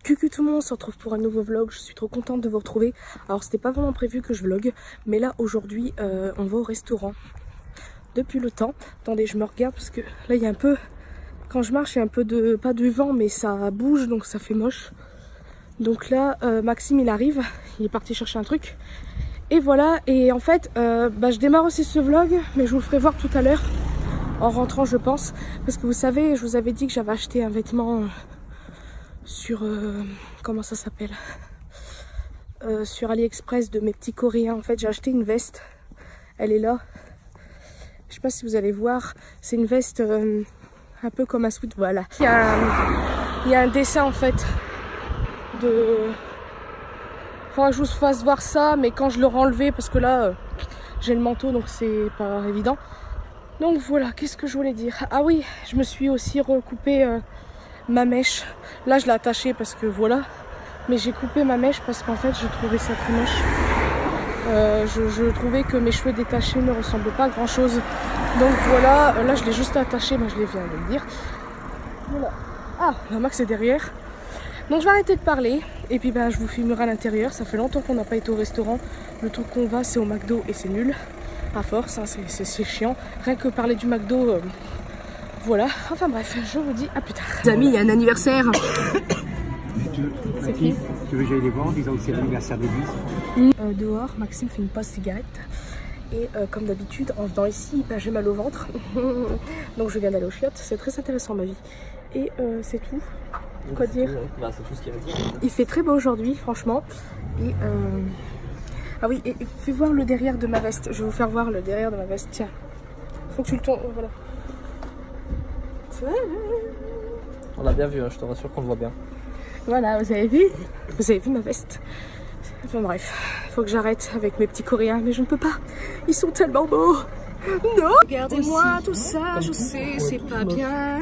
Coucou tout le monde, on se retrouve pour un nouveau vlog. Je suis trop contente de vous retrouver. Alors c'était pas vraiment prévu que je vlogue, mais là aujourd'hui on va au restaurant depuis le temps. Attendez, je me regarde parce que là il y a un peu, quand je marche il y a un peu de, pas de vent mais ça bouge donc ça fait moche. Donc là Maxime il arrive, il est parti chercher un truc et voilà. Et en fait je démarre aussi ce vlog, mais je vous le ferai voir tout à l'heure en rentrant je pense, parce que vous savez, je vous avais dit que j'avais acheté un vêtement sur comment ça s'appelle, sur AliExpress de mes petits coréens. En fait j'ai acheté une veste, elle est là, je sais pas si vous allez voir, c'est une veste un peu comme un sweat, voilà. Il y a un dessin en fait de, faudra que je vous fasse voir ça, mais quand je l'aurai enlevé parce que là j'ai le manteau donc c'est pas évident. Donc voilà, qu'est-ce que je voulais dire? Ah oui, je me suis aussi recoupé ma mèche. Là je l'ai attachée parce que voilà, mais j'ai coupé ma mèche parce qu'en fait je trouvais ça très moche. Je trouvais que mes cheveux détachés ne ressemblaient pas à grand chose, donc voilà. Là je l'ai juste attachée, je viens de le dire. Voilà. Ah, la Max est derrière, donc je vais arrêter de parler et puis je vous filmerai à l'intérieur. Ça fait longtemps qu'on n'a pas été au restaurant, le truc qu'on va c'est au McDo et c'est nul à force, hein, c'est chiant, rien que parler du McDo. Voilà, enfin bref, je vous dis à plus tard. Les amis, il y a un anniversaire. C'est qui? Tu veux que j'aille les voir en disant que c'est l'anniversaire d'Élise? Dehors, Maxime fait une pause cigarette. Et comme d'habitude, en venant ici, j'ai mal au ventre. Donc je viens d'aller aux chiottes, c'est très intéressant ma vie. Et c'est tout. Quoi dire? C'est tout ce qu'il y a à dire. Il fait très beau aujourd'hui, franchement. Et ah oui, et fais voir le derrière de ma veste. Je vais vous faire voir le derrière de ma veste. Tiens, faut que tu le tournes. Voilà. On l'a bien vu, hein, je te rassure qu'on le voit bien. Voilà, vous avez vu? Vous avez vu ma veste? Enfin bref, faut que j'arrête avec mes petits coréens, mais je ne peux pas. Ils sont tellement beaux. Non! Regardez-moi tout ça, je sais, c'est pas bien.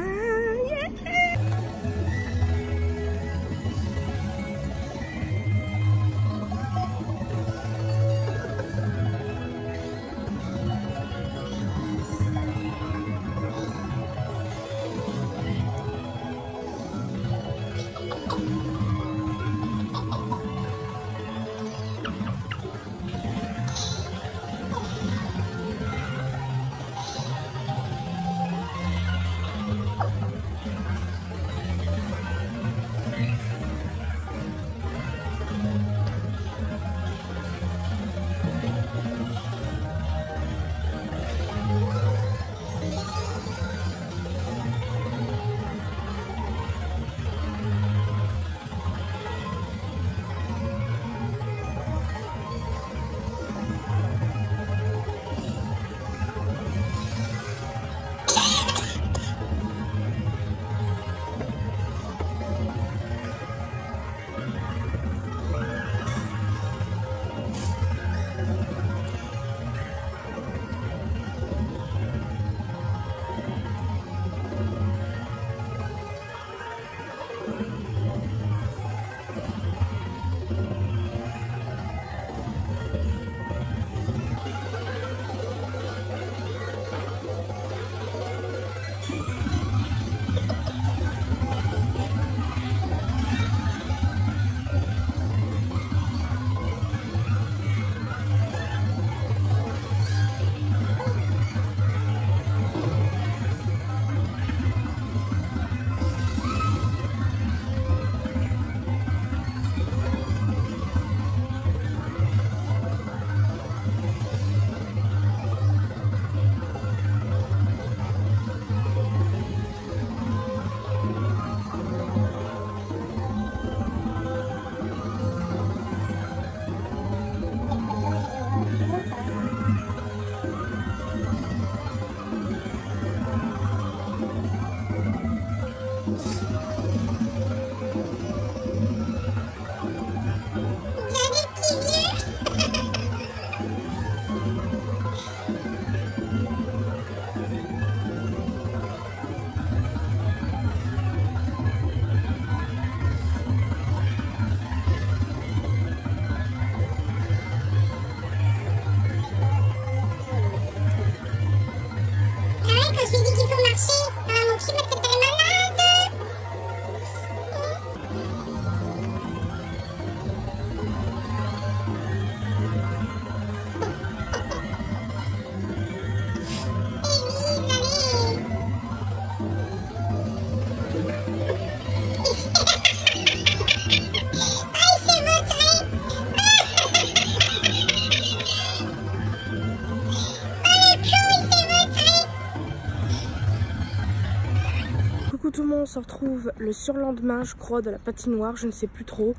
se retrouve le surlendemain, je crois, de la patinoire, je ne sais plus trop.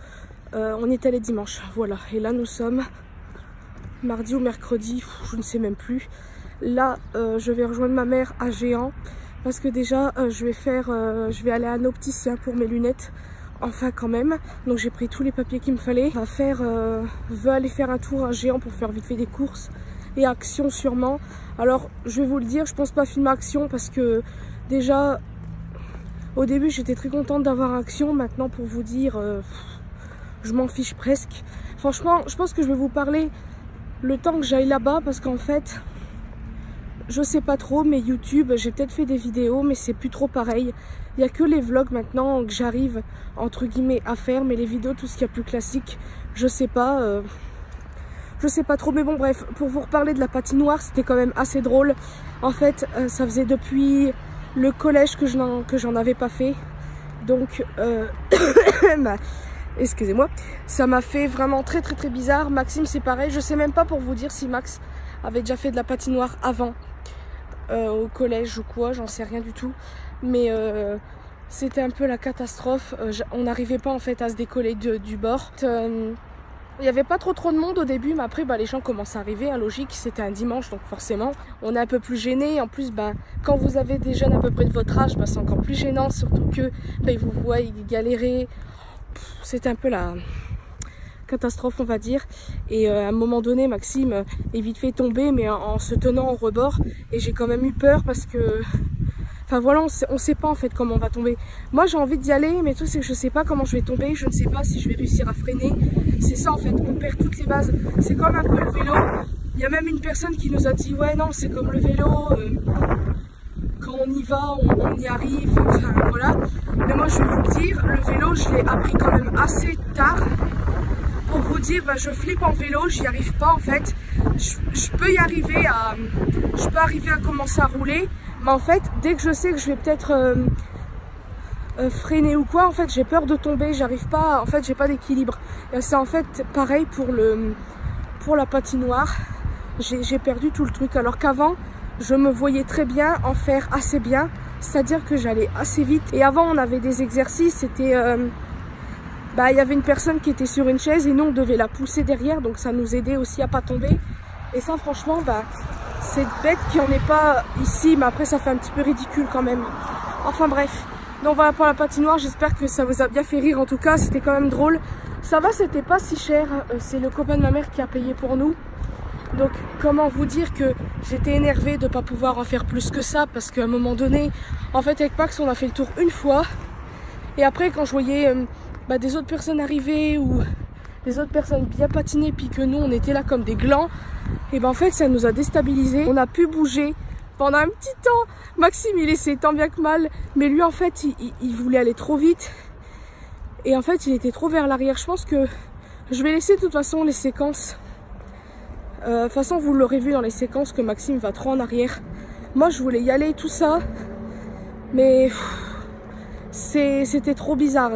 On y est allé dimanche, voilà. Et là, nous sommes mardi ou mercredi, je ne sais même plus. Là, je vais rejoindre ma mère à Géant parce que déjà, je vais aller à un opticien pour mes lunettes. Enfin, quand même. Donc, j'ai pris tous les papiers qu'il me fallait. Veut aller faire un tour à Géant pour faire vite fait des courses et Action sûrement. Alors, je vais vous le dire, je pense pas filmer Action parce que déjà, au début, j'étais très contente d'avoir Action. Maintenant, pour vous dire, je m'en fiche presque. Franchement, je pense que je vais vous parler le temps que j'aille là-bas parce qu'en fait, je sais pas trop, mais YouTube, j'ai peut-être fait des vidéos, mais c'est plus trop pareil. Il n'y a que les vlogs maintenant que j'arrive, entre guillemets, à faire, mais les vidéos, tout ce qu'il y a plus classique, je sais pas trop. Mais bon, bref, pour vous reparler de la patinoire, c'était quand même assez drôle. En fait, ça faisait depuis le collège que j'en avais pas fait. Donc, excusez-moi, ça m'a fait vraiment très bizarre. Maxime, c'est pareil. Je sais même pas pour vous dire si Max avait déjà fait de la patinoire avant, au collège ou quoi, j'en sais rien du tout. Mais c'était un peu la catastrophe. On n'arrivait pas en fait à se décoller du bord. Il n'y avait pas trop de monde au début, mais après les gens commencent à arriver, hein, logique, c'était un dimanche, donc forcément on est un peu plus gêné. En plus, quand vous avez des jeunes à peu près de votre âge, c'est encore plus gênant, surtout que ils vous voient galérer. C'était un peu la catastrophe, on va dire. Et à un moment donné, Maxime est vite fait tomber, mais en se tenant au rebord, et j'ai quand même eu peur parce que enfin voilà, on sait pas en fait comment on va tomber. Moi j'ai envie d'y aller, mais tout c'est que je sais pas comment je vais tomber, je ne sais pas si je vais réussir à freiner. C'est ça en fait, on perd toutes les bases. C'est comme un peu le vélo. Il y a même une personne qui nous a dit ouais non c'est comme le vélo, quand on y va, on y arrive, enfin voilà. Mais moi je vais vous le dire, le vélo je l'ai appris quand même assez tard. Pour vous dire, je flippe en vélo, j'y arrive pas en fait. Je peux arriver à commencer à rouler. Mais en fait, dès que je sais que je vais peut-être freiner ou quoi, en fait, j'ai peur de tomber, j'arrive pas, en fait, j'ai pas d'équilibre. C'est en fait pareil pour la patinoire. J'ai perdu tout le truc. Alors qu'avant, je me voyais très bien en faire assez bien, c'est-à-dire que j'allais assez vite. Et avant, on avait des exercices, c'était il y avait une personne qui était sur une chaise et nous, on devait la pousser derrière, donc ça nous aidait aussi à pas tomber. Et ça, franchement, c'est bête qu'il n'y en ait pas ici, mais après ça fait un petit peu ridicule quand même. Enfin bref, donc voilà pour la patinoire, j'espère que ça vous a bien fait rire. En tout cas, c'était quand même drôle. Ça va, c'était pas si cher, c'est le copain de ma mère qui a payé pour nous. Donc comment vous dire que j'étais énervée de ne pas pouvoir en faire plus que ça, parce qu'à un moment donné, en fait avec Max on a fait le tour une fois. Et après quand je voyais des autres personnes arriver ou des autres personnes bien patiner, puis que nous on était là comme des glands, et en fait ça nous a déstabilisés. On a pu bouger pendant un petit temps. Maxime il essayait tant bien que mal, mais lui en fait il voulait aller trop vite et en fait il était trop vers l'arrière. Je pense que je vais laisser de toute façon les séquences, de toute façon vous l'aurez vu dans les séquences que Maxime va trop en arrière. Moi je voulais y aller tout ça, mais c'était trop bizarre,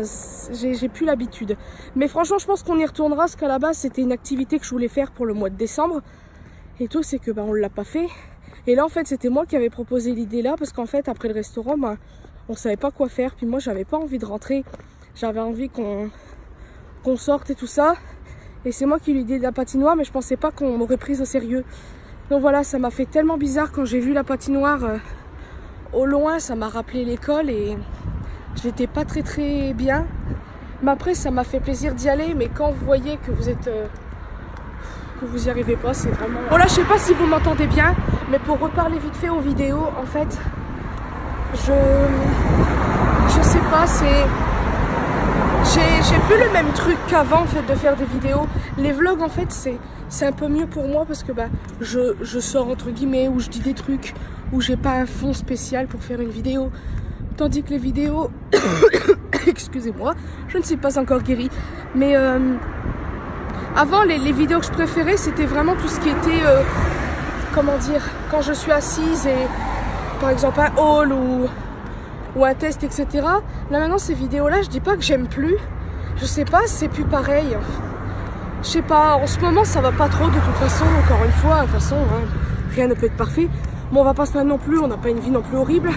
j'ai plus l'habitude. Mais franchement je pense qu'on y retournera, parce qu'à la base c'était une activité que je voulais faire pour le mois de décembre. Et tout c'est que on l'a pas fait. Et là en fait c'était moi qui avais proposé l'idée là, parce qu'en fait après le restaurant on savait pas quoi faire. Puis moi j'avais pas envie de rentrer, j'avais envie qu'on sorte et tout ça. Et c'est moi qui ai eu l'idée de la patinoire, mais je pensais pas qu'on m'aurait prise au sérieux. Donc voilà, ça m'a fait tellement bizarre quand j'ai vu la patinoire au loin, ça m'a rappelé l'école et j'étais pas très bien. Mais après ça m'a fait plaisir d'y aller, mais quand vous voyez que vous êtes que vous y arrivez pas, c'est vraiment... Bon là je sais pas si vous m'entendez bien, mais pour reparler vite fait aux vidéos, en fait je sais pas, j'ai plus le même truc qu'avant en fait de faire des vidéos. Les vlogs en fait c'est un peu mieux pour moi, parce que je sors entre guillemets, où je dis des trucs, où j'ai pas un fond spécial pour faire une vidéo. Tandis que les vidéos, excusez-moi, je ne suis pas encore guérie, mais avant les vidéos que je préférais c'était vraiment tout ce qui était, comment dire, quand je suis assise et par exemple un haul ou un test, etc. Là maintenant ces vidéos là je dis pas que j'aime plus, je sais pas, c'est plus pareil. Je sais pas, en ce moment ça va pas trop de toute façon, encore une fois, de toute façon rien ne peut être parfait. Bon on va pas se plaindre non plus, on n'a pas une vie non plus horrible.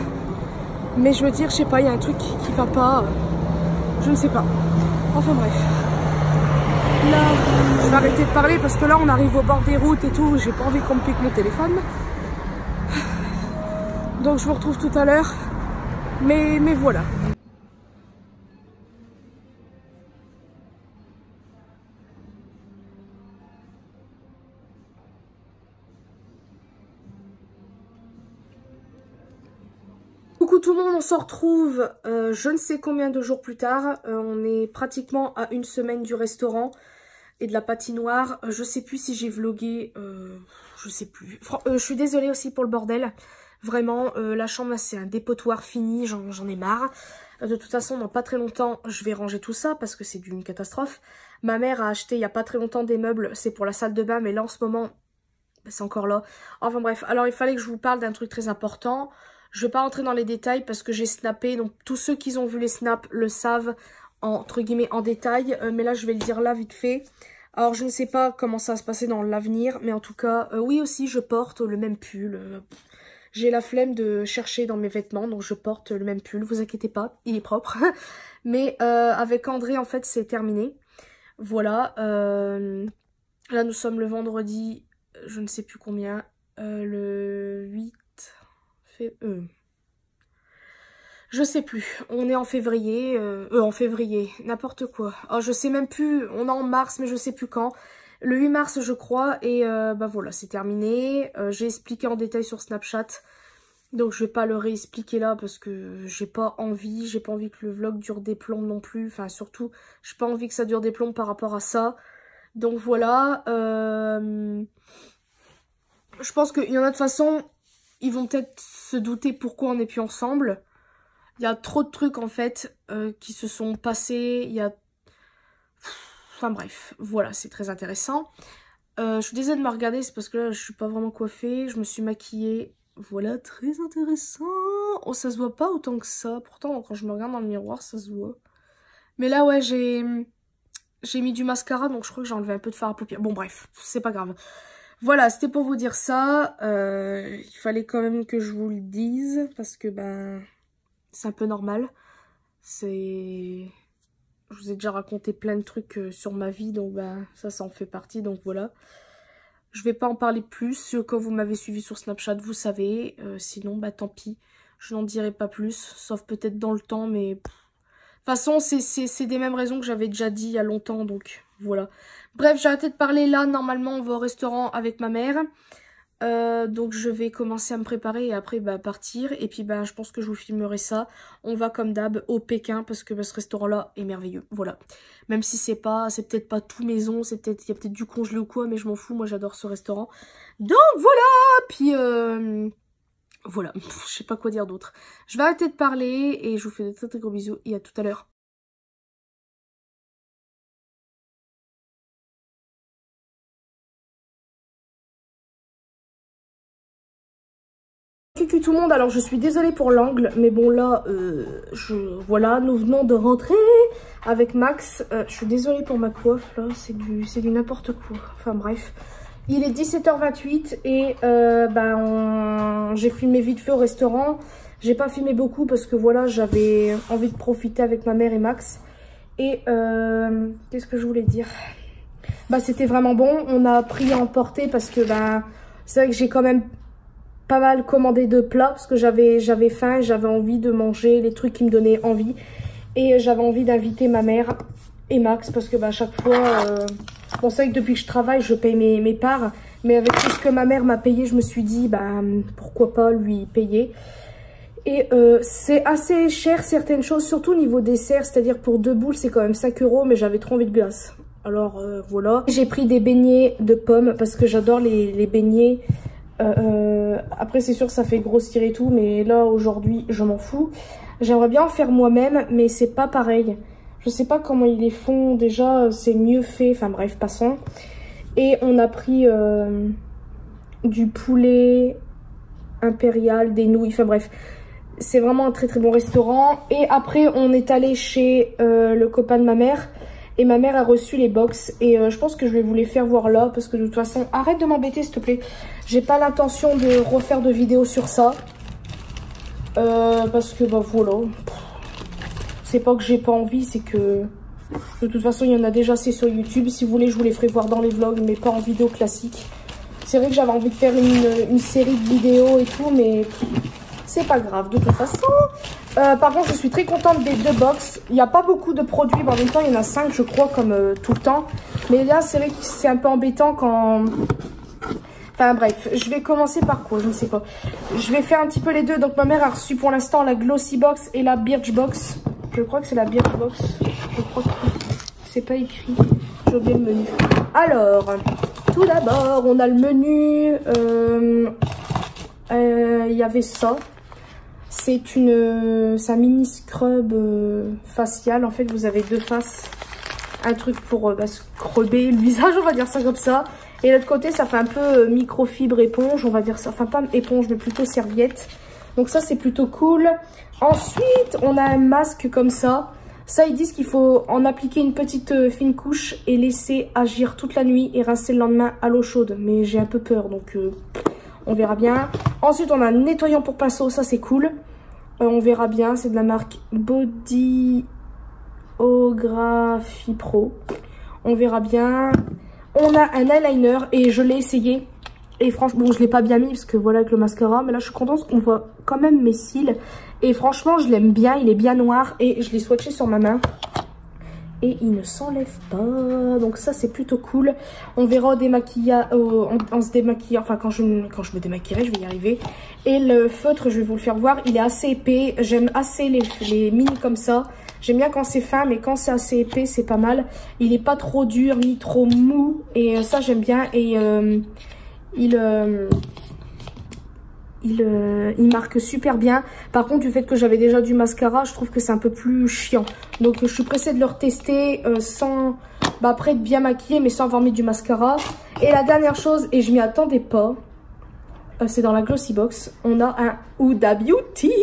Mais je veux dire, je sais pas, il y a un truc qui va pas. Je ne sais pas. Enfin bref. Là, je vais arrêter de parler parce que là, on arrive au bord des routes et tout. J'ai pas envie qu'on me pique mon téléphone. Donc je vous retrouve tout à l'heure. Mais voilà. Coucou tout le monde, on se retrouve je ne sais combien de jours plus tard. On est pratiquement à une semaine du restaurant et de la patinoire. Je sais plus si j'ai vlogué, je sais plus. Je suis désolée aussi pour le bordel. Vraiment, la chambre c'est un dépotoir fini, j'en ai marre. De toute façon, dans pas très longtemps, je vais ranger tout ça parce que c'est d'une catastrophe. Ma mère a acheté il y a pas très longtemps des meubles, c'est pour la salle de bain, mais là en ce moment, c'est encore là. Enfin bref, alors il fallait que je vous parle d'un truc très important. Je vais pas rentrer dans les détails parce que j'ai snappé, donc tous ceux qui ont vu les snaps le savent entre guillemets en détail, mais là je vais le dire là vite fait. Alors je ne sais pas comment ça va se passer dans l'avenir, mais en tout cas, oui aussi je porte le même pull. J'ai la flemme de chercher dans mes vêtements, donc je porte le même pull, vous inquiétez pas, il est propre. Mais avec André en fait c'est terminé. Voilà, là nous sommes le vendredi, je ne sais plus combien, le 8... Je sais plus, on est en février, n'importe quoi. Oh, je sais même plus, on est en mars, mais je sais plus quand. Le 8 mars, je crois, et bah voilà, c'est terminé. J'ai expliqué en détail sur Snapchat, donc je vais pas le réexpliquer là parce que j'ai pas envie que le vlog dure des plombs non plus. Enfin, surtout, j'ai pas envie que ça dure des plombs par rapport à ça. Donc voilà, je pense qu'il y en a de toute façon... Ils vont peut-être se douter pourquoi on n'est plus ensemble. Il y a trop de trucs en fait qui se sont passés. Il y a... Enfin bref, voilà, c'est très intéressant. Je suis désolée de me regarder, c'est parce que là je suis pas vraiment coiffée. Je me suis maquillée. Voilà, très intéressant. Oh, ça se voit pas autant que ça. Pourtant, quand je me regarde dans le miroir, ça se voit. Mais là, ouais, j'ai mis du mascara, donc je crois que j'ai enlevé un peu de fard à paupières. Bon bref, c'est pas grave. Voilà, c'était pour vous dire ça. Il fallait quand même que je vous le dise parce que ben c'est un peu normal. Je vous ai déjà raconté plein de trucs sur ma vie, donc ben ça en fait partie, donc voilà. Je vais pas en parler plus. Quand vous m'avez suivi sur Snapchat, vous savez. Sinon, bah tant pis. Je n'en dirai pas plus, sauf peut-être dans le temps, mais... De toute façon, c'est des mêmes raisons que j'avais déjà dit il y a longtemps, donc voilà. Bref, j'ai arrêté de parler là. Normalement, on va au restaurant avec ma mère. Donc je vais commencer à me préparer et après bah, partir. Et puis bah, je pense que je vous filmerai ça. On va comme d'hab au Pékin parce que bah, ce restaurant-là est merveilleux. Voilà. Même si c'est peut-être pas tout maison, il y a peut-être du congelé ou quoi, mais je m'en fous. Moi, j'adore ce restaurant. Donc voilà. Puis... Voilà, je sais pas quoi dire d'autre. Je vais arrêter de parler et je vous fais de très très gros bisous et à tout à l'heure. Coucou tout le monde, alors je suis désolée pour l'angle, mais bon là, voilà, nous venons de rentrer avec Max. Je suis désolée pour ma coiffe là, c'est du n'importe quoi, enfin bref. Il est 17h28 et j'ai filmé vite fait au restaurant. J'ai pas filmé beaucoup parce que voilà, j'avais envie de profiter avec ma mère et Max. Et qu'est-ce que je voulais dire? Bah c'était vraiment bon, on a pris à emporter parce que c'est vrai que j'ai quand même pas mal commandé de plats parce que j'avais faim, j'avais envie de manger les trucs qui me donnaient envie. Et j'avais envie d'inviter ma mère et Max parce que à chaque fois... Bon, c'est vrai que depuis que je travaille, je paye mes parts. Mais avec tout ce que ma mère m'a payé, je me suis dit, pourquoi pas lui payer. Et c'est assez cher certaines choses, surtout au niveau dessert. C'est-à-dire pour 2 boules, c'est quand même 5 €, mais j'avais trop envie de glace. Alors voilà. J'ai pris des beignets de pommes parce que j'adore les beignets. Après, c'est sûr, ça fait grossir et tout. Mais là, aujourd'hui, je m'en fous. J'aimerais bien en faire moi-même, mais c'est pas pareil. Je sais pas comment ils les font, déjà c'est mieux fait, enfin bref, passons. Et on a pris du poulet impérial, des nouilles, enfin bref. C'est vraiment un très très bon restaurant. Et après on est allé chez le copain de ma mère. Et ma mère a reçu les box. Et je pense que je vais vous les faire voir là. Parce que de toute façon, arrête de m'embêter s'il te plaît. J'ai pas l'intention de refaire de vidéo sur ça. Parce que bah voilà. C'est pas que j'ai pas envie, c'est que de toute façon il y en a déjà assez sur YouTube. Si vous voulez, je vous les ferai voir dans les vlogs, mais pas en vidéo classique. C'est vrai que j'avais envie de faire une série de vidéos et tout, mais c'est pas grave de toute façon. Par contre, je suis très contente des 2 box. Il n'y a pas beaucoup de produits, mais en même temps, il y en a 5, je crois, comme tout le temps. Mais là, c'est vrai que c'est un peu embêtant quand... Enfin bref, je vais commencer par quoi? Je ne sais pas. Je vais faire un petit peu les deux. Donc ma mère a reçu pour l'instant la Glossy Box et la Birchbox. Je crois que c'est la Birchbox. Je crois que c'est pas écrit. J'ai oublié le menu. Alors, tout d'abord, on a le menu. Il y avait ça. C'est un mini scrub facial. En fait, vous avez 2 faces. Un truc pour scrubber le visage, on va dire ça comme ça. Et l'autre côté, ça fait un peu microfibre éponge, on va dire ça. Enfin, pas éponge, mais plutôt serviette. Donc ça, c'est plutôt cool. Ensuite, on a un masque comme ça. Ça, ils disent qu'il faut en appliquer une petite fine couche et laisser agir toute la nuit et rincer le lendemain à l'eau chaude. Mais j'ai un peu peur, donc on verra bien. Ensuite, on a un nettoyant pour pinceau, ça c'est cool. On verra bien, c'est de la marque Bodyography Pro. On verra bien. On a un eyeliner et je l'ai essayé. Et franchement, bon, je ne l'ai pas bien mis parce que voilà avec le mascara. Mais là, je suis contente qu'on voit quand même mes cils. Et franchement, je l'aime bien. Il est bien noir et je l'ai swatché sur ma main. Et il ne s'enlève pas. Donc ça, c'est plutôt cool. On verra en se démaquillant. Enfin, quand je me démaquillerai, je vais y arriver. Et le feutre, je vais vous le faire voir. Il est assez épais. J'aime assez les mini comme ça. J'aime bien quand c'est fin, mais quand c'est assez épais, c'est pas mal. Il est pas trop dur, ni trop mou. Et ça, j'aime bien. Et il marque super bien. Par contre, du fait que j'avais déjà du mascara, je trouve que c'est un peu plus chiant. Donc, je suis pressée de le retester sans... Bah, après, être bien maquillée, mais sans avoir mis du mascara. Et la dernière chose, et je m'y attendais pas, c'est dans la Glossy Box. On a un Huda Beauty.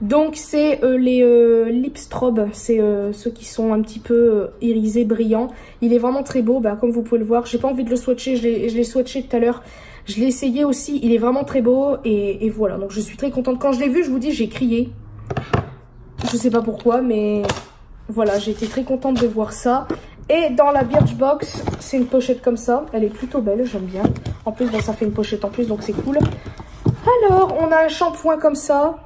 Donc, c'est les lip strobe. C'est ceux qui sont un petit peu irisés, brillants. Il est vraiment très beau. Bah, comme vous pouvez le voir, j'ai pas envie de le swatcher. Je l'ai swatché tout à l'heure. Je l'ai essayé aussi, il est vraiment très beau et voilà, donc je suis très contente. Quand je l'ai vu, je vous dis, j'ai crié. Je sais pas pourquoi, mais voilà, j'ai été très contente de voir ça. Et dans la Birchbox, c'est une pochette comme ça. Elle est plutôt belle, j'aime bien. En plus, bah, ça fait une pochette en plus, donc c'est cool. Alors, on a un shampoing comme ça.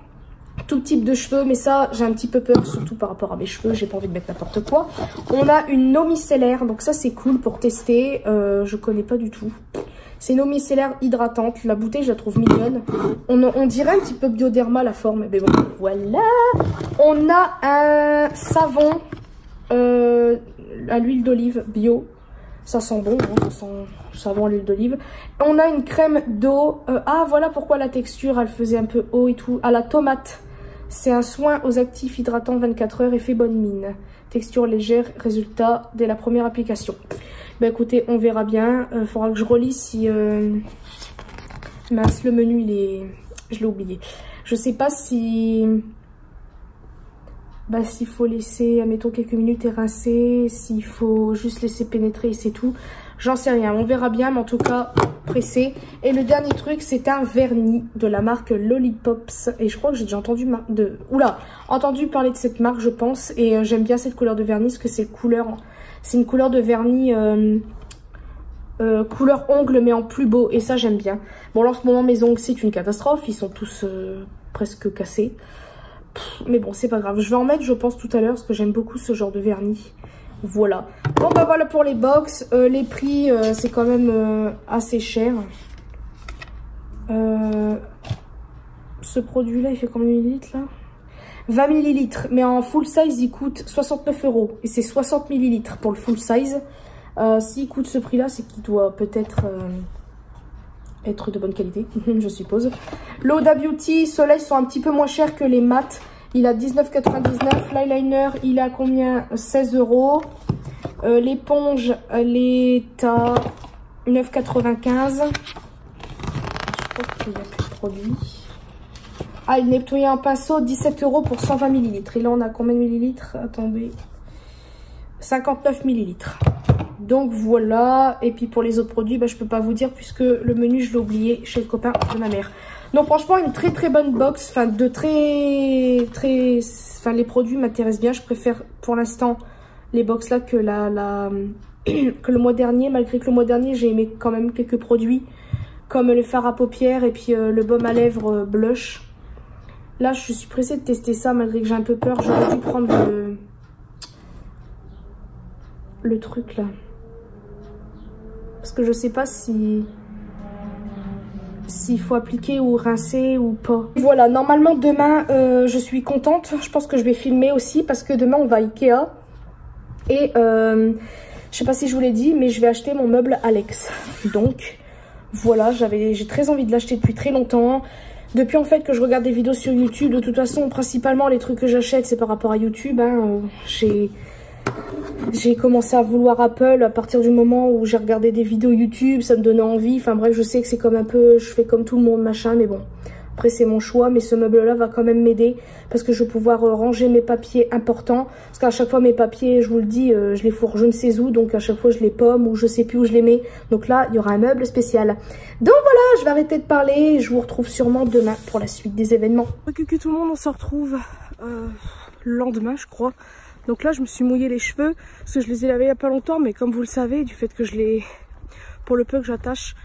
Tout type de cheveux, mais ça, j'ai un petit peu peur, surtout par rapport à mes cheveux. J'ai pas envie de mettre n'importe quoi. On a une eau micellaire, donc ça, c'est cool pour tester. Je connais pas du tout. C'est une eau micellaire hydratante. La bouteille, je la trouve mignonne. On dirait un petit peu Bioderma la forme. Mais bon, voilà. On a un savon à l'huile d'olive bio. Ça sent bon, hein, ça sent savon à l'huile d'olive. On a une crème d'eau. Ah, voilà pourquoi la texture, elle faisait un peu eau et tout. À la tomate. C'est un soin aux actifs hydratants 24 heures et fait bonne mine. Texture légère, résultat dès la première application. Bah écoutez, on verra bien. Faudra que je relise si... Mince, le menu, je l'ai oublié. Je sais pas si... Bah s'il faut laisser, admettons, quelques minutes et rincer. S'il faut juste laisser pénétrer et c'est tout. J'en sais rien, on verra bien, mais en tout cas, pressé. Et le dernier truc, c'est un vernis de la marque Lollipops. Et je crois que j'ai déjà entendu entendu parler de cette marque, je pense. Et j'aime bien cette couleur de vernis, parce que c'est une couleur de vernis couleur ongles, mais en plus beau. Et ça, j'aime bien. Bon, là, en ce moment, mes ongles, c'est une catastrophe. Ils sont tous presque cassés. Mais bon, c'est pas grave. Je vais en mettre, je pense, tout à l'heure, parce que j'aime beaucoup ce genre de vernis. Voilà. Bon, bah voilà pour les box. Les prix, c'est quand même assez cher. Ce produit-là, il fait combien de millilitres, là? 20 millilitres. Mais en full size, il coûte 69 €. Et c'est 60 millilitres pour le full size. S'il coûte ce prix-là, c'est qu'il doit peut-être être de bonne qualité, je suppose. L'Huda Beauty, ceux-là, ils sont un petit peu moins chers que les mat. Il a 19,99 €. L'eyeliner, il a combien? 16 €. L'éponge, elle est à 9,95 €. Je crois qu'il n'y a plus de produits. Ah, le nettoyant en pinceau, 17 € pour 120 millilitres. Et là, on a combien de millilitres? Attendez. 59 millilitres. Donc voilà. Et puis pour les autres produits, bah, je peux pas vous dire puisque le menu, je l'ai oublié chez le copain de ma mère. Donc franchement une très très bonne box, enfin les produits m'intéressent bien. Je préfère pour l'instant les box là que que le mois dernier, malgré que le mois dernier j'ai aimé quand même quelques produits comme le fard à paupières et puis le baume à lèvres blush. Là je suis pressée de tester ça malgré que j'ai un peu peur. J'aurais dû prendre le truc là parce que je sais pas s'il faut appliquer ou rincer ou pas. Voilà, normalement demain je suis contente. Je pense que je vais filmer aussi parce que demain on va à Ikea. Et je sais pas si je vous l'ai dit mais je vais acheter mon meuble Alex. Donc voilà, j'ai très envie de l'acheter depuis très longtemps. Depuis en fait que je regarde des vidéos sur YouTube, de toute façon principalement les trucs que j'achète c'est par rapport à YouTube. Hein. J'ai commencé à vouloir Apple à partir du moment où j'ai regardé des vidéos YouTube, ça me donnait envie. Enfin bref, je sais que c'est comme un peu, je fais comme tout le monde machin, mais bon. Après c'est mon choix, mais ce meuble là va quand même m'aider parce que je vais pouvoir ranger mes papiers importants. Parce qu'à chaque fois mes papiers, je vous le dis, je les fourre je ne sais où, donc à chaque fois je les pomme ou je sais plus où je les mets. Donc là, il y aura un meuble spécial. Donc voilà, je vais arrêter de parler et je vous retrouve sûrement demain pour la suite des événements. Ok tout le monde, on se retrouve le lendemain je crois. Donc là je me suis mouillé les cheveux parce que je les ai lavés il n'y a pas longtemps, mais comme vous le savez, du fait que je les, pour le peu que j'attache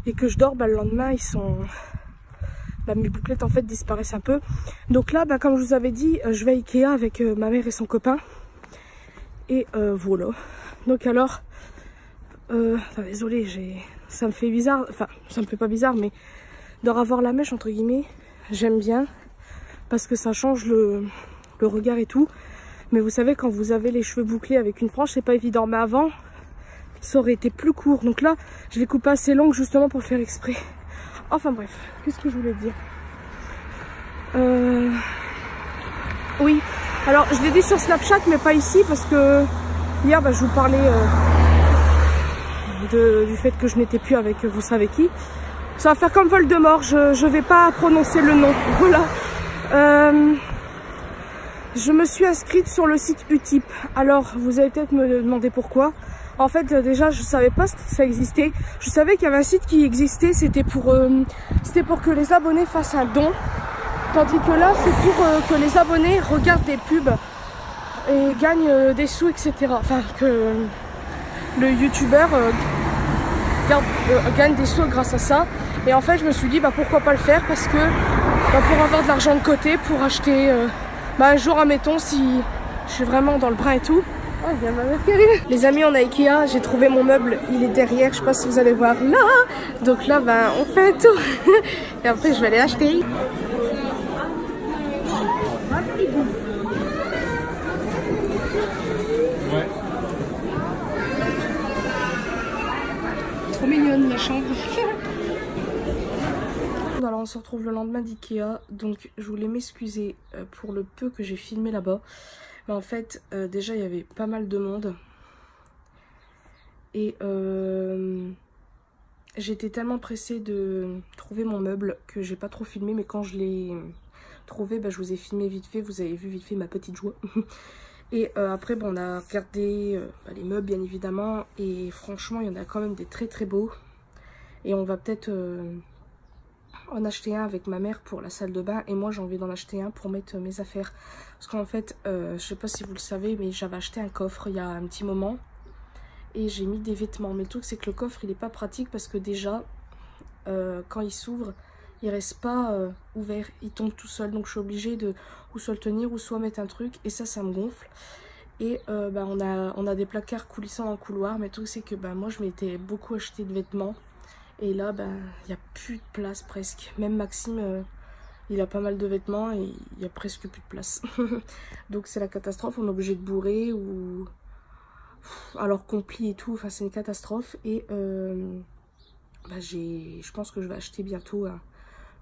et que je dors, bah, le lendemain ils sont, bah, mes bouclettes en fait disparaissent un peu. Donc là comme je vous avais dit, je vais à Ikea avec ma mère et son copain et voilà. Donc alors désolée, ça me fait bizarre, enfin ça me fait pas bizarre, mais de revoir la mèche entre guillemets j'aime bien parce que ça change le regard et tout. Mais vous savez, quand vous avez les cheveux bouclés avec une frange, c'est pas évident. Mais avant, ça aurait été plus court. Donc là, je les coupe assez longues justement pour faire exprès. Enfin bref, qu'est-ce que je voulais dire oui, alors je l'ai dit sur Snapchat, mais pas ici, parce que hier, je vous parlais du fait que je n'étais plus avec vous savez qui. Ça va faire comme Voldemort, je vais pas prononcer le nom. Voilà. Je me suis inscrite sur le site Utip. Alors, vous allez peut-être me demander pourquoi. En fait, déjà, je savais pas que ça existait. Je savais qu'il y avait un site qui existait. C'était pour que les abonnés fassent un don. Tandis que là, c'est pour que les abonnés regardent des pubs et gagnent des sous, etc. Enfin, que le youtubeur gagne des sous grâce à ça. Et en fait, je me suis dit, pourquoi pas le faire, parce que pour avoir de l'argent de côté, pour acheter... un jour, admettons, si je suis vraiment dans le bras et tout. Oh, il y a ma mère qui arrive. Les amis, on a Ikea, j'ai trouvé mon meuble, il est derrière, je sais pas si vous allez voir là. Donc là, on fait un tour. Et après, je vais aller acheter. Ouais. Trop mignonne la chambre. Alors on se retrouve le lendemain d'Ikea, donc je voulais m'excuser pour le peu que j'ai filmé là-bas. Mais en fait, déjà il y avait pas mal de monde. Et j'étais tellement pressée de trouver mon meuble que j'ai pas trop filmé. Mais quand je l'ai trouvé, je vous ai filmé vite fait, vous avez vu vite fait ma petite joie. Et après, on a regardé les meubles bien évidemment. Et franchement, il y en a quand même des très très beaux. Et on va peut-être... en acheter un avec ma mère pour la salle de bain et moi j'ai envie d'en acheter un pour mettre mes affaires parce qu'en fait je sais pas si vous le savez mais j'avais acheté un coffre il y a un petit moment et j'ai mis des vêtements, mais le truc c'est que le coffre il est pas pratique parce que déjà quand il s'ouvre il reste pas ouvert, il tombe tout seul, donc je suis obligée de ou soit le tenir ou soit mettre un truc et ça me gonfle. Et on a des placards coulissants dans le couloir, mais le truc c'est que moi je m'étais beaucoup acheté de vêtements. Et là, il n'y a plus de place presque. Même Maxime, il a pas mal de vêtements et il n'y a presque plus de place. Donc c'est la catastrophe, on est obligé de bourrer ou... Alors qu'on plie et tout, enfin c'est une catastrophe. Et je pense que je vais acheter bientôt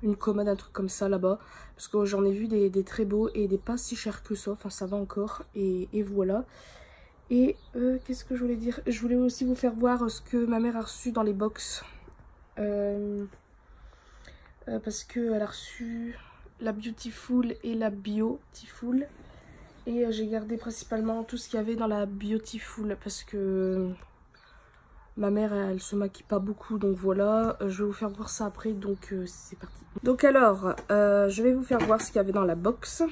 une commode, un truc comme ça là-bas. Parce que j'en ai vu des très beaux et des pas si chers que ça, enfin ça va encore. Et voilà. Et qu'est-ce que je voulais dire? Je voulais aussi vous faire voir ce que ma mère a reçu dans les box. Parce qu'elle a reçu la Beautiful et la Beautiful. Et j'ai gardé principalement tout ce qu'il y avait dans la Beautiful. Parce que Ma mère, elle se maquille pas beaucoup, donc voilà. Je vais vous faire voir ça après, donc c'est parti. Donc alors, je vais vous faire voir ce qu'il y avait dans la box.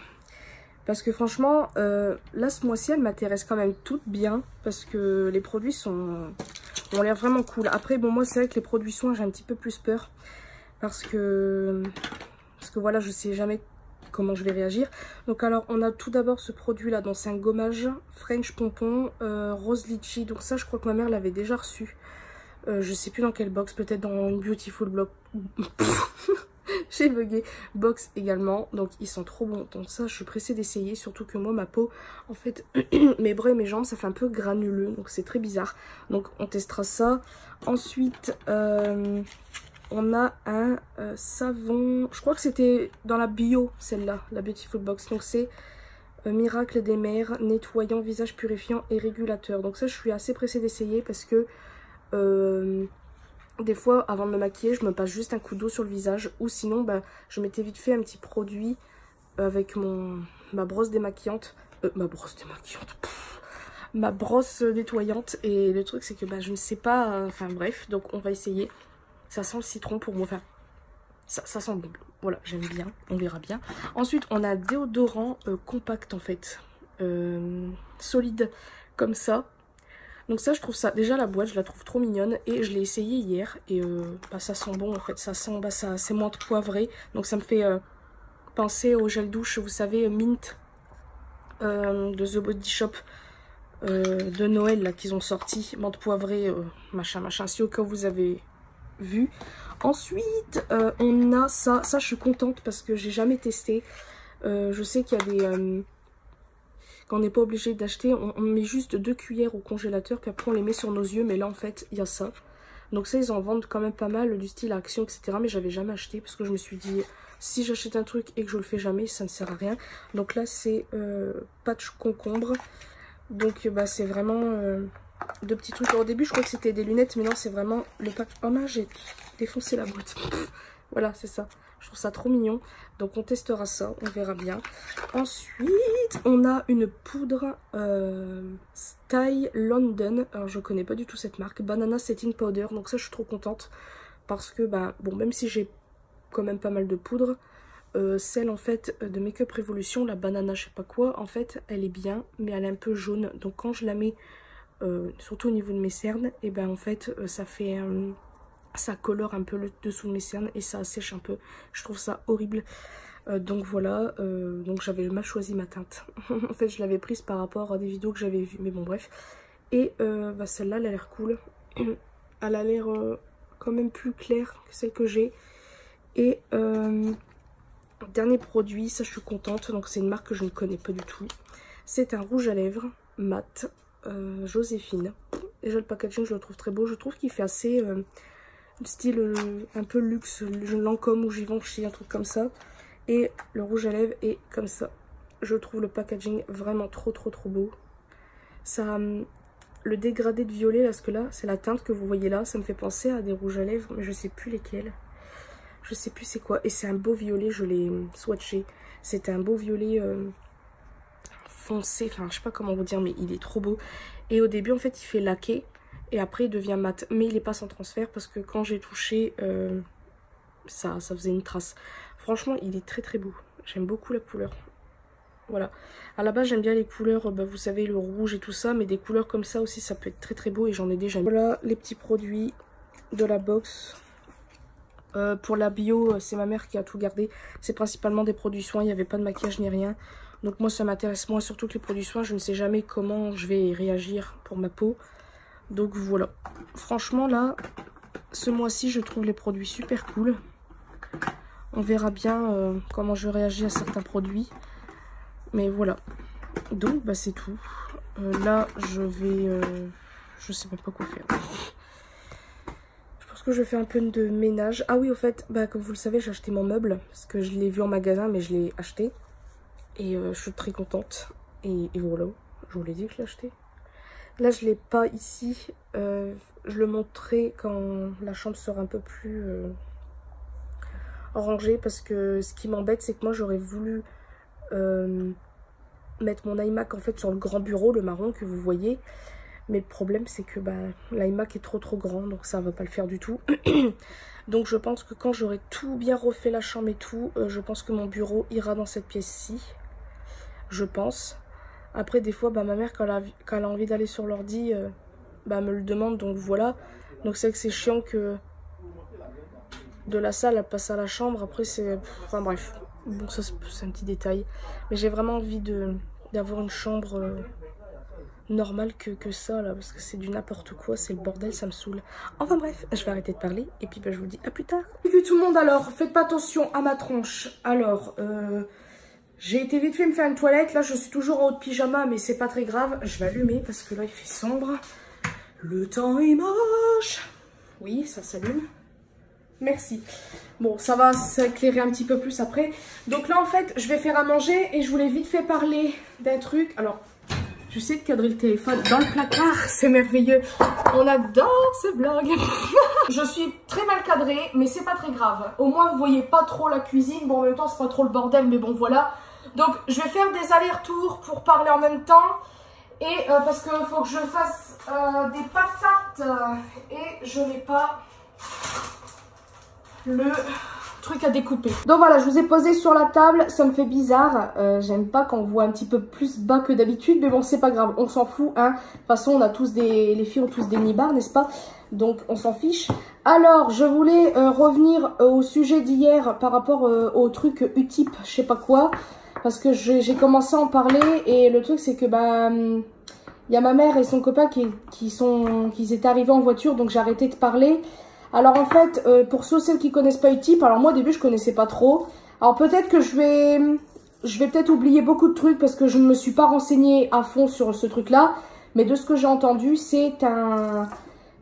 Parce que franchement, là, ce mois-ci, elle m'intéresse quand même toutes bien. Parce que les produits ont l'air vraiment cool. Après, bon, moi, c'est vrai que les produits soins, j'ai un petit peu plus peur. Parce que voilà, je sais jamais comment je vais réagir. Donc alors, on a tout d'abord ce produit-là. Donc c'est un gommage French Pompon Rose Litchi. Donc ça, je crois que ma mère l'avait déjà reçu. Je sais plus dans quelle box. Peut-être dans une Beautiful Block. J'ai bugué. Box également. Donc ils sont trop bons. Donc ça, je suis pressée d'essayer. Surtout que moi, ma peau, en fait, mes bras et mes jambes, ça fait un peu granuleux. Donc c'est très bizarre. Donc on testera ça. Ensuite, on a un savon. Je crois que c'était dans la bio, celle-là, la Beautiful Box. Donc c'est Miracle des mers, nettoyant, visage purifiant et régulateur. Donc ça, je suis assez pressée d'essayer parce que des fois, avant de me maquiller, je me passe juste un coup d'eau sur le visage. Ou sinon, bah, je m'étais vite fait un petit produit avec ma brosse démaquillante. Ma brosse nettoyante. Et le truc, c'est que bah, je ne sais pas... Enfin bref, donc on va essayer. Ça sent le citron pour moi. Enfin, ça sent bon. Voilà, j'aime bien. On verra bien. Ensuite, on a un déodorant compact en fait. Solide comme ça. Donc ça, je trouve ça... Déjà, la boîte, je la trouve trop mignonne. Et je l'ai essayé hier. Et bah, ça sent bon, en fait. Ça sent... Bah, c'est menthe poivrée. Donc ça me fait penser au gel douche, vous savez, Mint de The Body Shop de Noël, là, qu'ils ont sorti. Menthe poivrée, machin. Si au cas où vous avez vu. Ensuite, on a ça. Ça, je suis contente parce que j'ai jamais testé. Je sais qu'il y a des... Quand on n'est pas obligé d'acheter, on met juste 2 cuillères au congélateur, puis après on les met sur nos yeux, mais là en fait il y a ça. Donc ça, ils en vendent quand même pas mal, du style Action, etc. Mais j'avais jamais acheté parce que je me suis dit, si j'achète un truc et que je le fais jamais, ça ne sert à rien. Donc là c'est patch concombre. Donc bah, c'est vraiment 2 petits trucs. Alors, au début je crois que c'était des lunettes, mais non, c'est vraiment le patch. Oh mince, j'ai défoncé la boîte. Voilà, c'est ça. Je trouve ça trop mignon. Donc on testera ça, on verra bien. Ensuite, on a une poudre Style London. Alors je connais pas du tout cette marque. Banana Setting Powder. Donc ça, je suis trop contente. Parce que, bah, bon, même si j'ai quand même pas mal de poudre, celle en fait de Make Up Revolution, la banana je sais pas quoi, en fait, elle est bien, mais elle est un peu jaune. Donc quand je la mets, surtout au niveau de mes cernes, et ben en fait, ça fait... ça colore un peu le dessous de mes cernes et ça assèche un peu. Je trouve ça horrible. Donc voilà, donc j'avais mal choisi ma teinte. En fait, je l'avais prise par rapport à des vidéos que j'avais vues. Mais bon, bref. Et bah, celle-là, elle a l'air cool. Elle a l'air quand même plus claire que celle que j'ai. Et dernier produit, ça je suis contente. Donc c'est une marque que je ne connais pas du tout. C'est un rouge à lèvres mat Joséphine. Déjà le packaging, je le trouve très beau. Je trouve qu'il fait assez... style un peu luxe, Lancôme ou Givenchy, un truc comme ça. Et le rouge à lèvres est comme ça. Je trouve le packaging vraiment trop beau. Ça, le dégradé de violet, parce que là, c'est la teinte que vous voyez là. Ça me fait penser à des rouges à lèvres, mais je sais plus lesquels. Je sais plus c'est quoi. Et c'est un beau violet, je l'ai swatché. C'est un beau violet foncé, enfin je sais pas comment vous dire, mais il est trop beau. Et au début, en fait, il fait laquer. Et après il devient mat, mais il n'est pas sans transfert parce que quand j'ai touché, ça faisait une trace. Franchement, il est très beau. J'aime beaucoup la couleur. Voilà. À la base, j'aime bien les couleurs, bah, vous savez, le rouge et tout ça, mais des couleurs comme ça aussi, ça peut être très beau et j'en ai déjà mis. Voilà les petits produits de la box. Pour la bio, c'est ma mère qui a tout gardé. C'est principalement des produits soins, il n'y avait pas de maquillage ni rien. Donc moi, ça m'intéresse moins, surtout que les produits soins, je ne sais jamais comment je vais réagir pour ma peau. Donc voilà, franchement là, ce mois-ci, je trouve les produits super cool. On verra bien comment je réagis à certains produits. Mais voilà, donc bah, c'est tout. Là, je vais... je sais même pas quoi faire. Je pense que je fais un peu de ménage. Ah oui, au fait, bah, comme vous le savez, j'ai acheté mon meuble. Parce que je l'ai vu en magasin, mais je l'ai acheté. Et je suis très contente. Et voilà, je vous l'ai dit que je l'ai acheté. Là, je ne l'ai pas ici. Je le montrerai quand la chambre sera un peu plus rangée. Parce que ce qui m'embête, c'est que moi, j'aurais voulu mettre mon iMac en fait sur le grand bureau, le marron que vous voyez. Mais le problème, c'est que l'iMac est trop grand, donc ça va pas le faire du tout. Donc je pense que quand j'aurai tout bien refait la chambre et tout, je pense que mon bureau ira dans cette pièce-ci. Je pense. Après, des fois, ma mère, quand elle a envie d'aller sur l'ordi, me le demande, donc voilà. Donc c'est vrai que c'est chiant que de la salle, elle passe à la chambre. Après, c'est... Enfin bref, bon, ça c'est un petit détail. Mais j'ai vraiment envie d'avoir une chambre normale que ça, là, parce que c'est du n'importe quoi, c'est le bordel, ça me saoule. Enfin bref, je vais arrêter de parler, et puis je vous dis à plus tard. Salut tout le monde, alors, faites pas attention à ma tronche. Alors, j'ai été vite fait me faire une toilette, là je suis toujours en haut de pyjama, mais c'est pas très grave. Je vais allumer, parce que là il fait sombre. Le temps est moche. Oui, ça s'allume. Merci. Bon, ça va s'éclairer un petit peu plus après. Donc là, en fait, je vais faire à manger et je voulais vite fait parler d'un truc. Alors, je sais de cadrer le téléphone dans le placard, c'est merveilleux. On adore ce vlog. Je suis très mal cadrée, mais c'est pas très grave. Au moins, vous voyez pas trop la cuisine. Bon, en même temps, c'est pas trop le bordel, mais bon, voilà. Donc, je vais faire des allers-retours pour parler en même temps. Et parce qu'il faut que je fasse des patates et je n'ai pas le truc à découper. Donc voilà, je vous ai posé sur la table, ça me fait bizarre. J'aime pas quand on voit un petit peu plus bas que d'habitude, mais bon, c'est pas grave, on s'en fout, hein. De toute façon, on a tous les filles ont tous des nibards, n'est-ce pas? Donc, on s'en fiche. Alors, je voulais revenir au sujet d'hier par rapport au truc Utip, je sais pas quoi. Parce que j'ai commencé à en parler et le truc c'est que y a ma mère et son copain qui étaient arrivés en voiture, donc j'ai arrêté de parler. Alors en fait, pour ceux qui connaissent pas Utip, alors moi au début je connaissais pas trop. Alors peut-être que je vais peut-être oublier beaucoup de trucs parce que je ne me suis pas renseignée à fond sur ce truc là. Mais de ce que j'ai entendu, c'est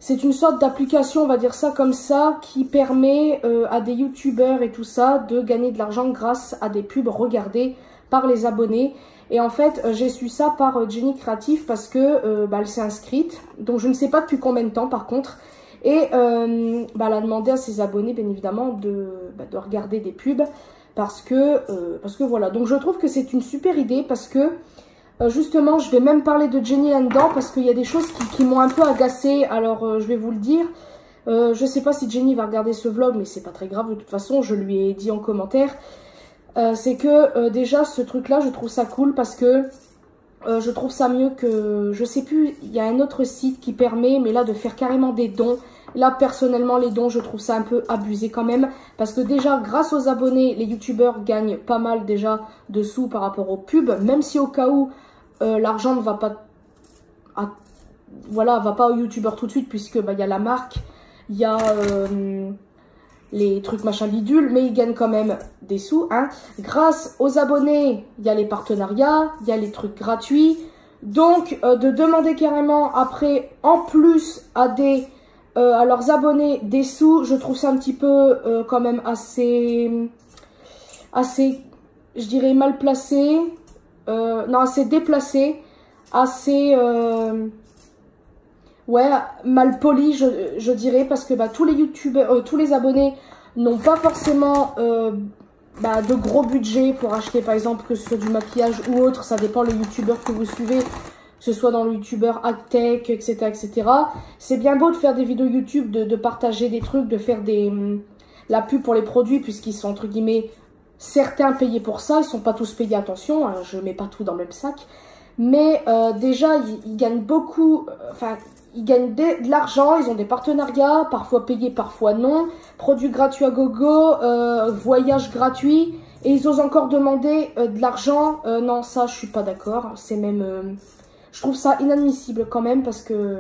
une sorte d'application, on va dire ça comme ça, qui permet à des youtubeurs et tout ça de gagner de l'argent grâce à des pubs regardées par les abonnés. Et en fait, j'ai su ça par Jenny Creative parce que elle s'est inscrite. Donc je ne sais pas depuis combien de temps par contre. Et elle a demandé à ses abonnés, bien évidemment, de regarder des pubs. Parce que voilà. Donc je trouve que c'est une super idée parce que justement, je vais même parler de Jenny là-dedans parce qu'il y a des choses qui m'ont un peu agacée. Alors, je vais vous le dire. Je sais pas si Jenny va regarder ce vlog, mais c'est pas très grave. De toute façon, je lui ai dit en commentaire. C'est que déjà, ce truc-là, je trouve ça cool parce que je trouve ça mieux que... Je sais plus, il y a un autre site qui permet, mais là, de faire carrément des dons. Là, personnellement, les dons, je trouve ça un peu abusé quand même. Parce que déjà, grâce aux abonnés, les youtubeurs gagnent pas mal déjà de sous par rapport aux pubs. Même si au cas où... l'argent ne va pas va pas aux youtubeurs tout de suite puisque y a la marque, il y a les trucs machin bidule, mais ils gagnent quand même des sous, hein. Grâce aux abonnés, il y a les partenariats, il y a les trucs gratuits. Donc de demander carrément après en plus à leurs abonnés des sous, je trouve ça un petit peu quand même assez je dirais mal placé. Non, assez déplacé, assez mal poli, je dirais, parce que tous les youtubeurs, tous les abonnés n'ont pas forcément de gros budget pour acheter, par exemple, que ce soit du maquillage ou autre, ça dépend les youtubeurs que vous suivez, que ce soit dans le youtubeur AdTech, etc., etc. C'est bien beau de faire des vidéos YouTube, de partager des trucs, de faire la pub pour les produits, puisqu'ils sont, entre guillemets, certains payés pour ça, ils sont pas tous payés, attention, hein, je mets pas tout dans le même sac. Mais déjà, ils gagnent beaucoup, ils gagnent de l'argent, ils ont des partenariats, parfois payés, parfois non. Produits gratuits à gogo, voyages gratuits. Et ils osent encore demander de l'argent. Non, ça, je suis pas d'accord. C'est même... je trouve ça inadmissible quand même parce que...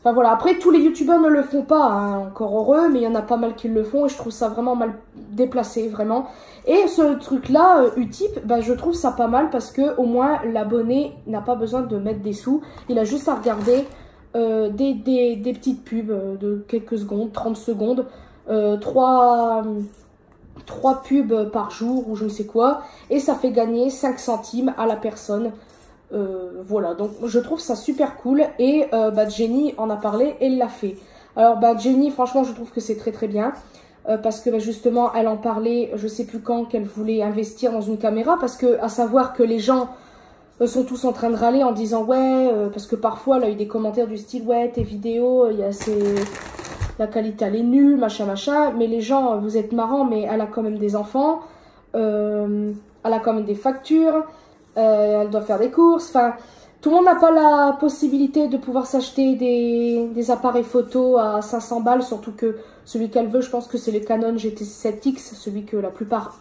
Enfin voilà, après tous les youtubeurs ne le font pas, hein, encore heureux, mais il y en a pas mal qui le font et je trouve ça vraiment mal déplacé, vraiment. Et ce truc-là, Utip, je trouve ça pas mal parce que au moins l'abonné n'a pas besoin de mettre des sous. Il a juste à regarder des petites pubs de quelques secondes, 30 secondes, 3 pubs par jour ou je ne sais quoi. Et ça fait gagner 5 centimes à la personne. Voilà, donc je trouve ça super cool et Jenny en a parlé et elle l'a fait. Alors Jenny, franchement, je trouve que c'est très très bien parce que justement, elle en parlait, je sais plus quand, qu'elle voulait investir dans une caméra parce que, à savoir que les gens sont tous en train de râler en disant ouais, parce que parfois elle a eu des commentaires du style ouais, tes vidéos, la qualité elle est nulle, machin machin, mais les gens, vous êtes marrants, mais elle a quand même des enfants, elle a quand même des factures, elle doit faire des courses, enfin, tout le monde n'a pas la possibilité de pouvoir s'acheter des appareils photo à 500 balles, surtout que celui qu'elle veut, je pense que c'est le Canon GT7X, celui que la plupart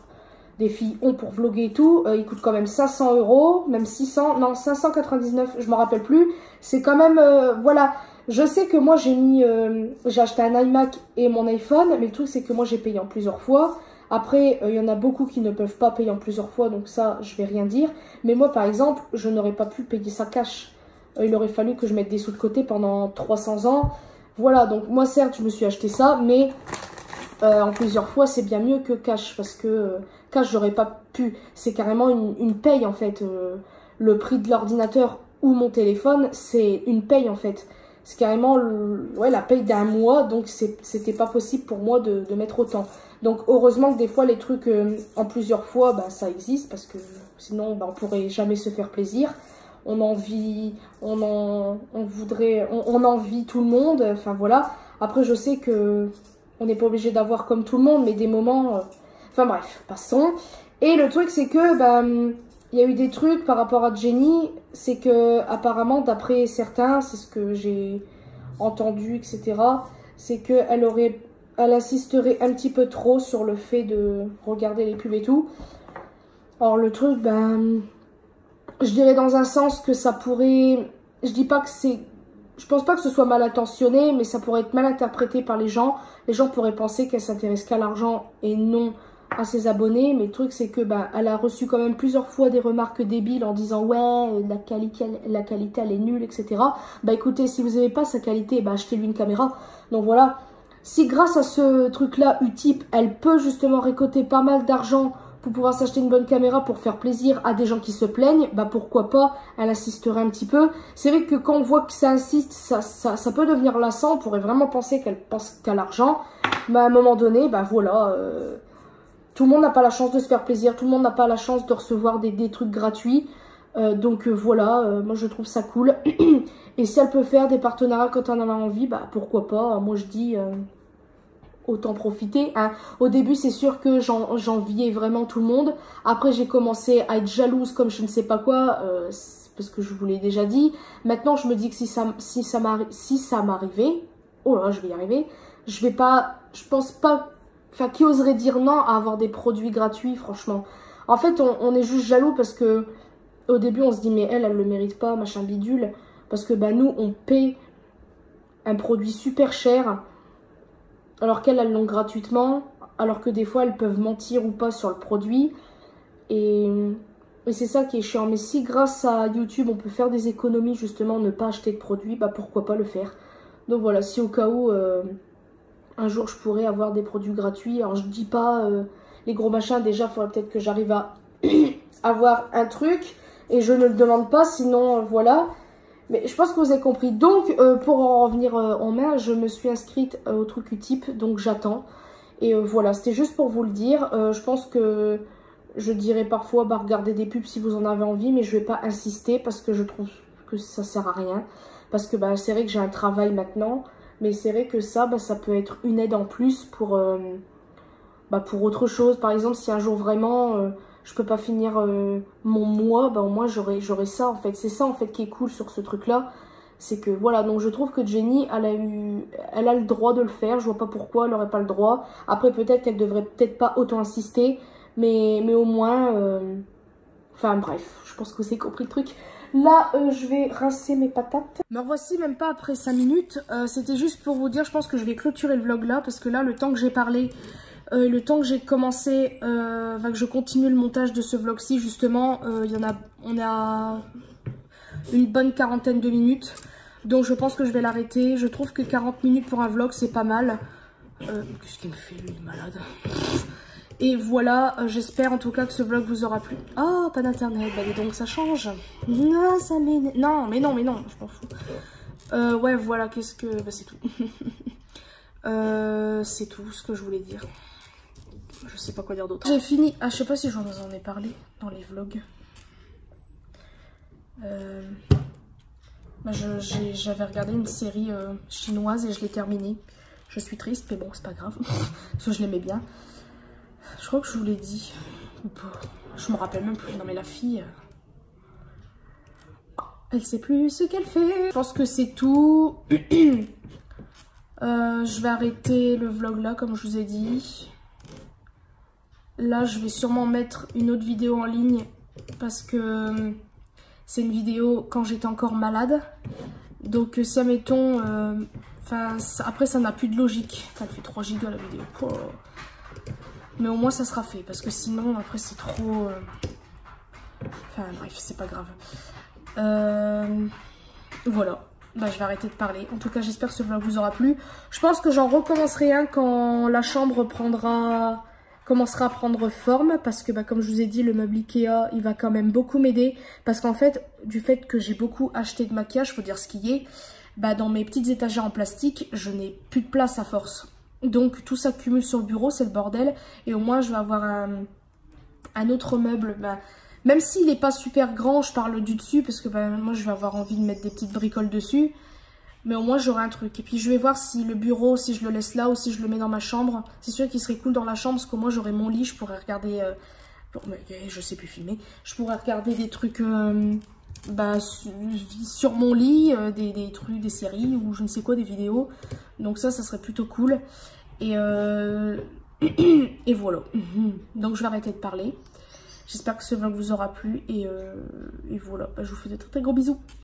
des filles ont pour vlogger et tout, il coûte quand même 500 €, même 600, non 599, je me rappelle plus, c'est quand même, voilà, je sais que moi j'ai acheté un iMac et mon iPhone, mais le truc c'est que moi j'ai payé en plusieurs fois, après il y en a beaucoup qui ne peuvent pas payer en plusieurs fois, donc ça je vais rien dire, mais moi par exemple, je n'aurais pas pu payer ça cash, il aurait fallu que je mette des sous de côté pendant 300 ans, voilà, donc moi certes je me suis acheté ça, mais en plusieurs fois c'est bien mieux que cash, parce que cash j'aurais pas pu, c'est carrément une paye en fait, le prix de l'ordinateur ou mon téléphone c'est une paye en fait, c'est carrément ouais, la paye d'un mois, donc c'était pas possible pour moi de mettre autant, donc heureusement que des fois les trucs en plusieurs fois bah, ça existe, parce que sinon bah, on pourrait jamais se faire plaisir, on envie tout le monde, enfin voilà, après je sais que on n'est pas obligé d'avoir comme tout le monde, mais des moments... Enfin bref, passons. Et le truc, c'est que bah, y a eu des trucs par rapport à Jenny. C'est que apparemment, d'après certains, c'est ce que j'ai entendu, etc. C'est qu'elle insisterait un petit peu trop sur le fait de regarder les pubs et tout. Alors le truc, ben... je dirais dans un sens que ça pourrait... Je dis pas que c'est... Je pense pas que ce soit mal intentionné, mais ça pourrait être mal interprété par les gens. Les gens pourraient penser qu'elle s'intéresse qu'à l'argent et non à ses abonnés. Mais le truc, c'est que bah, elle a reçu quand même plusieurs fois des remarques débiles en disant « Ouais, la qualité elle est nulle, etc. » Bah écoutez, si vous n'aimez pas sa qualité, bah achetez-lui une caméra. Donc voilà, si grâce à ce truc-là, Utip, elle peut justement récolter pas mal d'argent pour pouvoir s'acheter une bonne caméra pour faire plaisir à des gens qui se plaignent, bah pourquoi pas, elle assisterait un petit peu. C'est vrai que quand on voit que ça insiste, ça peut devenir lassant, on pourrait vraiment penser qu'elle pense qu'à l'argent, mais à un moment donné, bah voilà, tout le monde n'a pas la chance de se faire plaisir, tout le monde n'a pas la chance de recevoir des trucs gratuits, donc voilà, moi je trouve ça cool. Et si elle peut faire des partenariats quand on en a envie, bah pourquoi pas, moi je dis... autant profiter, hein. Au début c'est sûr que j'enviais vraiment tout le monde, après j'ai commencé à être jalouse comme je ne sais pas quoi, parce que je vous l'ai déjà dit. Maintenant je me dis que si ça m'arrivait, oh là je vais y arriver, je pense pas, enfin qui oserait dire non à avoir des produits gratuits, franchement. En fait on est juste jaloux parce que au début on se dit mais elle le mérite pas, machin bidule, parce que bah nous on paie un produit super cher, alors qu'elles l'ont gratuitement, alors que des fois elles peuvent mentir ou pas sur le produit. Et c'est ça qui est chiant. Mais si grâce à YouTube on peut faire des économies, justement ne pas acheter de produits, bah pourquoi pas le faire. Donc voilà, si au cas où un jour je pourrais avoir des produits gratuits, alors je dis pas les gros machins, déjà il faudrait peut-être que j'arrive à avoir un truc et je ne le demande pas, sinon voilà. Mais je pense que vous avez compris. Donc, pour en revenir en main, je me suis inscrite au truc Utip, donc j'attends. Et voilà, c'était juste pour vous le dire. Je pense que je dirais parfois, bah, regardez des pubs si vous en avez envie, mais je vais pas insister parce que je trouve que ça sert à rien. Parce que bah, c'est vrai que j'ai un travail maintenant, mais c'est vrai que ça, bah, ça peut être une aide en plus pour autre chose. Par exemple, si un jour vraiment... je peux pas finir mon mois, bah au moins j'aurai ça en fait. C'est ça en fait qui est cool sur ce truc là. C'est que voilà, donc je trouve que Jenny, elle a le droit de le faire. Je vois pas pourquoi elle aurait pas le droit. Après peut-être qu'elle devrait peut-être pas autant insister. Mais au moins... Enfin bref, je pense que vous avez compris le truc. Là, je vais rincer mes patates. Me revoici même pas après 5 minutes. C'était juste pour vous dire, je pense que je vais clôturer le vlog là. Parce que là, le temps que j'ai parlé... le temps que j'ai commencé, que je continue le montage de ce vlog-ci, justement, on a une bonne quarantaine de minutes. Donc je pense que je vais l'arrêter. Je trouve que 40 minutes pour un vlog, c'est pas mal. Qu'est-ce qu'il me fait, lui, malade. Et voilà, j'espère en tout cas que ce vlog vous aura plu. Oh, pas d'internet, bah dis donc, ça change. Non, ça m'énerve. Non, mais non, je m'en fous. Ouais, voilà, qu'est-ce que... Bah c'est tout. C'est tout ce que je voulais dire. Je sais pas quoi dire d'autre. J'ai fini. Ah, je sais pas si j'en ai parlé dans les vlogs. J'avais regardé une série chinoise et je l'ai terminée. Je suis triste, mais bon, c'est pas grave. Parce que je l'aimais bien. Je crois que je vous l'ai dit. Je me rappelle même plus. Non, mais la fille... elle sait plus ce qu'elle fait. Je pense que c'est tout. Je vais arrêter le vlog là, comme je vous ai dit. Là, je vais sûrement mettre une autre vidéo en ligne. Parce que c'est une vidéo quand j'étais encore malade. Donc, si admettons... après, ça n'a plus de logique. Elle fait 3 gigas la vidéo. Oh. Mais au moins, ça sera fait. Parce que sinon, après, c'est trop... Enfin, bref, c'est pas grave. Voilà. Bah, je vais arrêter de parler. En tout cas, j'espère que ce vlog vous aura plu. Je pense que j'en recommencerai un quand la chambre commencera à prendre forme. Parce que, bah, comme je vous ai dit, le meuble Ikea, il va quand même beaucoup m'aider. Parce qu'en fait, du fait que j'ai beaucoup acheté de maquillage, faut dire ce qui est, bah, dans mes petites étagères en plastique, je n'ai plus de place à force. Donc, tout s'accumule sur le bureau, c'est le bordel. Et au moins, je vais avoir un autre meuble, bah, même s'il n'est pas super grand, je parle du dessus, parce que bah, moi je vais avoir envie de mettre des petites bricoles dessus. Mais au moins j'aurai un truc. Et puis je vais voir si le bureau, si je le laisse là ou si je le mets dans ma chambre. C'est sûr qu'il serait cool dans la chambre, parce qu'au moins j'aurai mon lit, je pourrais regarder... je sais plus filmer. Je pourrais regarder des trucs bah, sur mon lit, des trucs, des séries ou je ne sais quoi, des vidéos. Donc ça serait plutôt cool. Et voilà. Donc je vais arrêter de parler. J'espère que ce vlog vous aura plu et voilà, je vous fais de très très gros bisous.